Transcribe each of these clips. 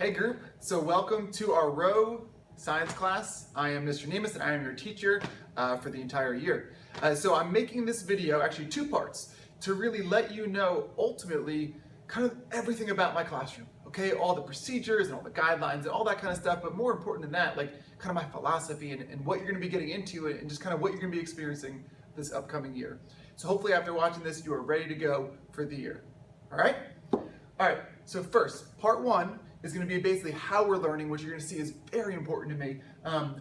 Hey group, so welcome to our row science class. I am Mr. Niemis and I am your teacher for the entire year. So I'm making this video, actually two parts, to really let you know ultimately kind of everything about my classroom. Okay, all the procedures and all the guidelines and all that kind of stuff, but more important than that, like kind of my philosophy and what you're going to be getting into and just kind of what you're going to be experiencing this upcoming year. So hopefully after watching this, you are ready to go for the year. All right? All right, so first, part one is going to be basically how we're learning, which you're going to see is very important to me,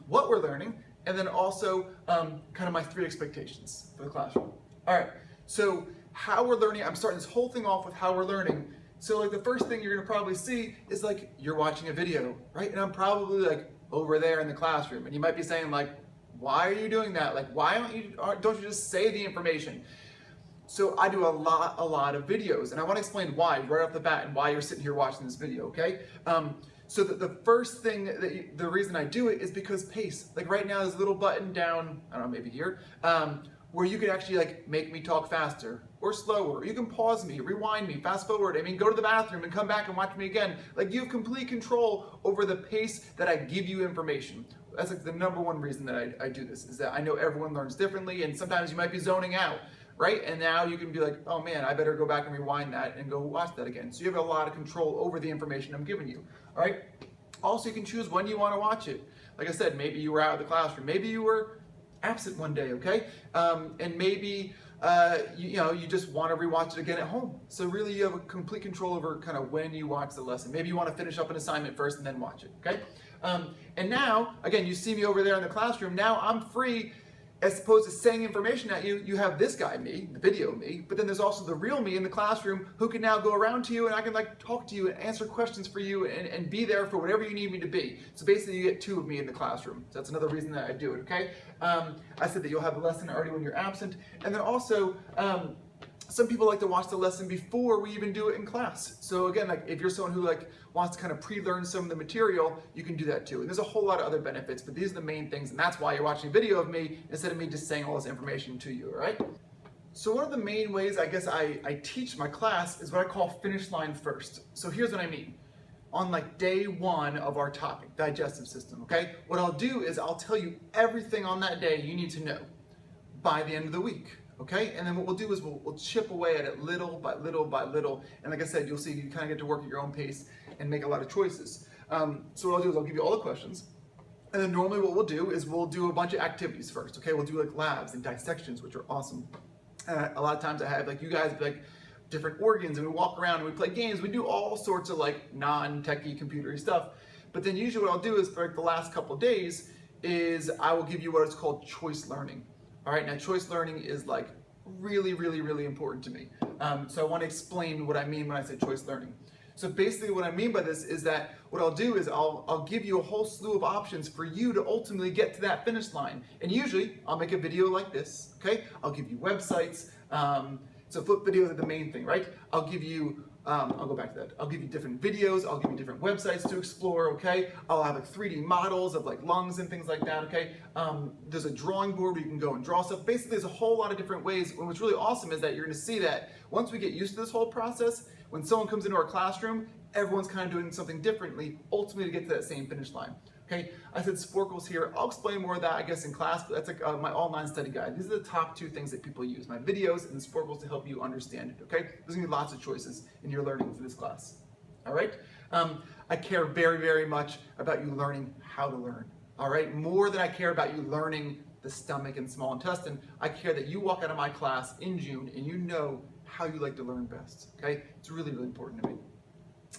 what we're learning, and then also kind of my 3 expectations for the classroom. All right, so how we're learning, I'm starting this whole thing off with how we're learning. So like the first thing you're going to probably see is like you're watching a video, right? And I'm probably like over there in the classroom, and you might be saying like, why are you doing that? Like, why don't you just say the information? So I do a lot of videos, and I want to explain why right off the bat and why you're sitting here watching this video, okay? So the first thing, the reason I do it is because pace. Like right now, there's a little button down, I don't know, maybe here, where you can actually like make me talk faster or slower. Or you can pause me, rewind me, fast forward. I mean, go to the bathroom and come back and watch me again. Like you have complete control over the pace that I give you information. That's like the number one reason that I do this, is that I know everyone learns differently, and sometimes you might be zoning out. Right? And now you can be like, oh man, I better go back and rewind that and go watch that again. So you have a lot of control over the information I'm giving you. All right? Also, you can choose when you want to watch it. Like I said, maybe you were out of the classroom. Maybe you were absent one day, okay? And maybe you just want to rewatch it again at home. So really you have a complete control over kind of when you watch the lesson. Maybe you want to finish up an assignment first and then watch it, okay? And now, again, you see me over there in the classroom. Now I'm free. As opposed to saying information at you, you have this guy, me, the video me, but then there's also the real me in the classroom who can now go around to you, and I can like talk to you and answer questions for you and be there for whatever you need me to be. So basically you get 2 of me in the classroom. So that's another reason that I do it, okay? I said that you'll have the lesson already when you're absent. And then also, some people like to watch the lesson before we even do it in class. So again, like if you're someone who like wants to kind of pre-learn some of the material, you can do that too. And there's a whole lot of other benefits, but these are the main things, and that's why you're watching a video of me instead of me just saying all this information to you, all right? So one of the main ways I guess I teach my class is what I call finish line first. So here's what I mean. On like day 1 of our topic, digestive system, okay? What I'll do is I'll tell you everything on that day you need to know by the end of the week. Okay, and then what we'll do is we'll chip away at it little by little by little, and like I said, you'll see you kind of get to work at your own pace and make a lot of choices. So what I'll do is I'll give you all the questions, and then normally what we'll do is we'll do a bunch of activities first. Okay, we'll do like labs and dissections, which are awesome. A lot of times I have like you guys like different organs, and we walk around and we play games. We do all sorts of like non-techie computery stuff. But then usually what I'll do is for like the last couple of days is I will give you what is called choice learning. All right, now choice learning is like really important to me. So I want to explain what I mean when I say choice learning. So basically what I mean by this is that what I'll do is I'll give you a whole slew of options for you to ultimately get to that finish line. And usually I'll make a video like this, okay? I'll give you websites. So flip videos are the main thing, right? I'll give you I'll go back to that. I'll give you different videos, I'll give you different websites to explore, okay? I'll have like 3D models of like lungs and things like that, okay? There's a drawing board where you can go and draw stuff. Basically, there's a whole lot of different ways, and what's really awesome is that you're gonna see that once we get used to this whole process, when someone comes into our classroom, everyone's kind of doing something differently, ultimately to get to that same finish line. Okay, I said sporkles here. I'll explain more of that, I guess, in class, but that's like my online study guide. These are the top 2 things that people use, my videos and the sporkles to help you understand it, okay? There's gonna be lots of choices in your learning for this class, all right? I care very much about you learning how to learn, all right? More than I care about you learning the stomach and small intestine, I care that you walk out of my class in June and you know how you like to learn best, okay? It's really important to me,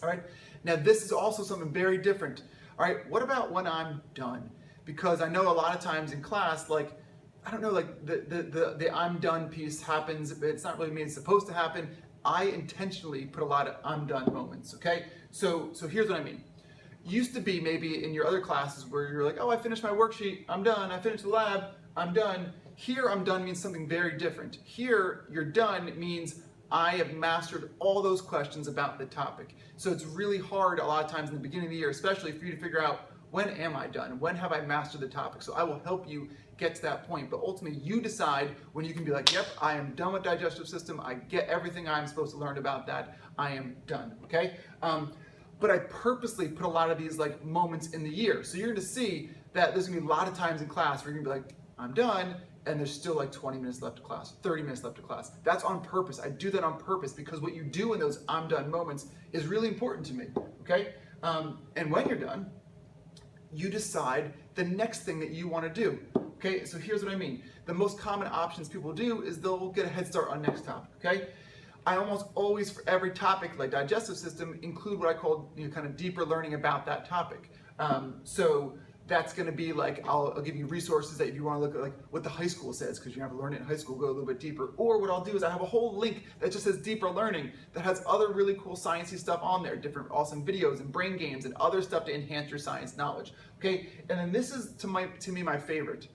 all right? Now, this is also something very different. All right, what about when I'm done? Because I know a lot of times in class, like, I don't know, like the I'm done piece happens, but it's not really me, it's supposed to happen. I intentionally put a lot of I'm done moments, okay? So here's what I mean. Used to be maybe in your other classes where you're like, oh, I finished my worksheet, I'm done. I finished the lab, I'm done. Here, I'm done means something very different. Here, you're done means I have mastered all those questions about the topic. So it's really hard a lot of times in the beginning of the year, especially for you to figure out, when am I done? When have I mastered the topic? So I will help you get to that point, but ultimately you decide when you can be like, yep, I am done with digestive system. I get everything I'm supposed to learn about that. I am done, okay? but I purposely put a lot of these like moments in the year. So you're gonna see that there's gonna be a lot of times in class where you're gonna be like, I'm done, and there's still like 20 minutes left of class, 30 minutes left of class. That's on purpose. I do that on purpose because what you do in those I'm done moments is really important to me, okay? And when you're done, you decide the next thing that you wanna do. Okay, so here's what I mean. The most common options people do is they'll get a head start on next topic, okay? I almost always, for every topic, like digestive system, include what I call kind of deeper learning about that topic. So that's gonna be like, I'll give you resources that if you wanna look at like what the high school says, because you're gonna have to learn it in high school, go a little bit deeper. Or what I'll do is I have a whole link that just says deeper learning that has other really cool sciencey stuff on there, different awesome videos and brain games and other stuff to enhance your science knowledge, okay? And then this is, to me, my favorite.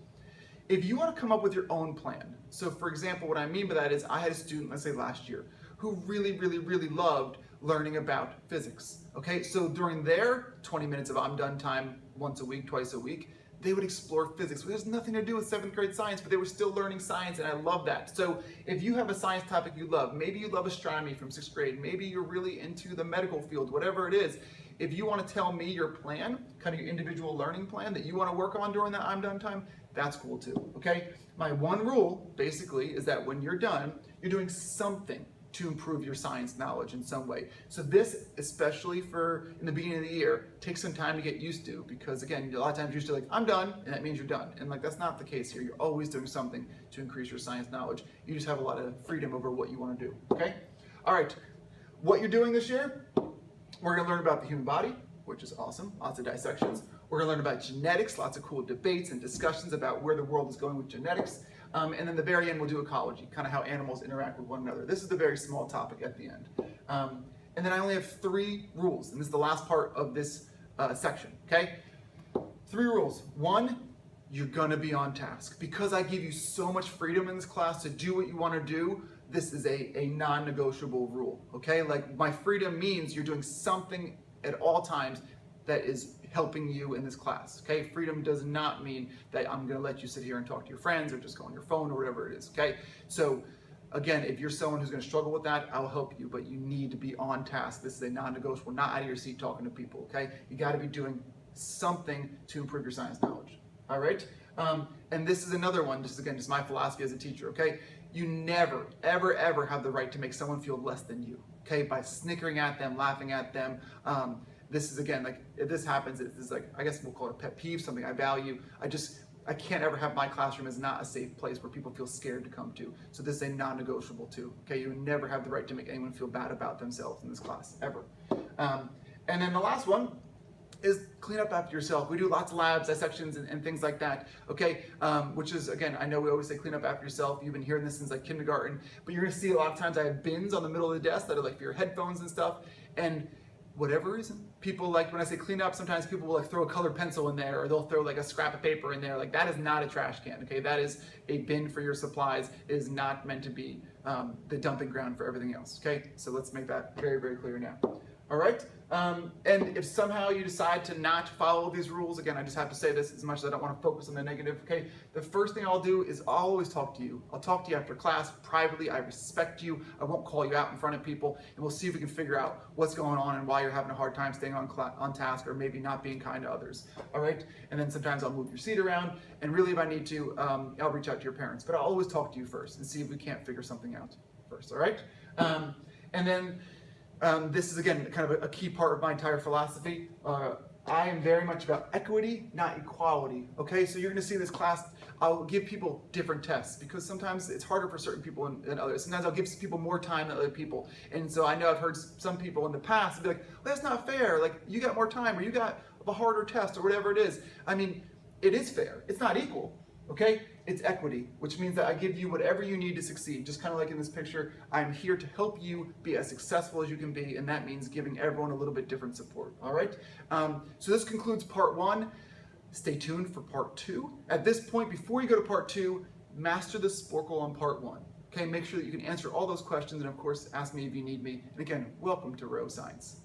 If you want to come up with your own plan, so for example, what I mean by that is I had a student, let's say last year, who really loved learning about physics, okay? So during their 20 minutes of I'm done time, once a week, twice a week, they would explore physics, which has nothing to do with 7th grade science, but they were still learning science, and I love that. So if you have a science topic you love, maybe you love astronomy from 6th grade, maybe you're really into the medical field, whatever it is, if you want to tell me your plan, kind of your individual learning plan that you want to work on during that I'm done time, that's cool too, okay? My one rule, basically, is that when you're done, you're doing something to improve your science knowledge in some way. So this, especially for in the beginning of the year, takes some time to get used to, because again, a lot of times you're used to like, I'm done, and that means you're done. And like, that's not the case here. You're always doing something to increase your science knowledge. You just have a lot of freedom over what you want to do, okay? All right, what you're doing this year, we're gonna learn about the human body, which is awesome, lots of dissections. We're gonna learn about genetics, lots of cool debates and discussions about where the world is going with genetics. And then the very end, we'll do ecology, kind of how animals interact with one another. This is the very small topic at the end. And then I only have 3 rules, and this is the last part of this section, okay? 3 rules. 1, you're gonna be on task. Because I give you so much freedom in this class to do what you wanna do, this is a non-negotiable rule, okay? Like, my freedom means you're doing something at all times that is helping you in this class, okay? Freedom does not mean that I'm gonna let you sit here and talk to your friends or just go on your phone or whatever it is, okay? So again, if you're someone who's gonna struggle with that, I'll help you, but you need to be on task. This is a non-negotiable, not out of your seat talking to people, okay? You gotta be doing something to improve your science knowledge, all right? And this is another one, just my philosophy as a teacher, okay? You never, ever have the right to make someone feel less than you, okay? By snickering at them, laughing at them. This is, again, like, if this happens, it's like, I guess we'll call it a pet peeve, something I value. I can't ever have my classroom as not a safe place where people feel scared to come to. So this is a non-negotiable too, okay? You never have the right to make anyone feel bad about themselves in this class, ever. And then the last one is clean up after yourself. We do lots of labs, dissections, and things like that, okay? Which is, again, I know we always say clean up after yourself. You've been hearing this since like kindergarten, but you're gonna see a lot of times I have bins on the middle of the desk that are like for your headphones and stuff, and whatever reason, people like, when I say clean up, sometimes people will like throw a colored pencil in there, or they'll throw like a scrap of paper in there. Like, that is not a trash can, okay? That is a bin for your supplies. It is not meant to be the dumping ground for everything else, okay? So let's make that very clear now. All right, and if somehow you decide to not follow these rules, again, I just have to say this as much as I don't want to focus on the negative, okay? The first thing I'll do is I'll always talk to you. I'll talk to you after class, privately. I respect you. I won't call you out in front of people, and we'll see if we can figure out what's going on and why you're having a hard time staying on task, or maybe not being kind to others, all right? And then sometimes I'll move your seat around, and really if I need to, I'll reach out to your parents, but I'll always talk to you first and see if we can't figure something out first, all right? And then, this is, again, kind of a key part of my entire philosophy. I am very much about equity, not equality, okay? So you're gonna see in this class, I'll give people different tests, because sometimes it's harder for certain people than others. Sometimes I'll give people more time than other people. And so I know I've heard some people in the past be like, well, that's not fair. Like, you got more time, or you got a harder test, or whatever it is. I mean, it is fair. It's not equal, okay? It's equity, which means that I give you whatever you need to succeed. Just kind of like in this picture, I'm here to help you be as successful as you can be, and that means giving everyone a little bit different support, all right? So this concludes part 1. Stay tuned for part 2. At this point, before you go to part 2, master the sporkle on part 1. Okay, make sure that you can answer all those questions, and of course, ask me if you need me. And again, welcome to Row Science.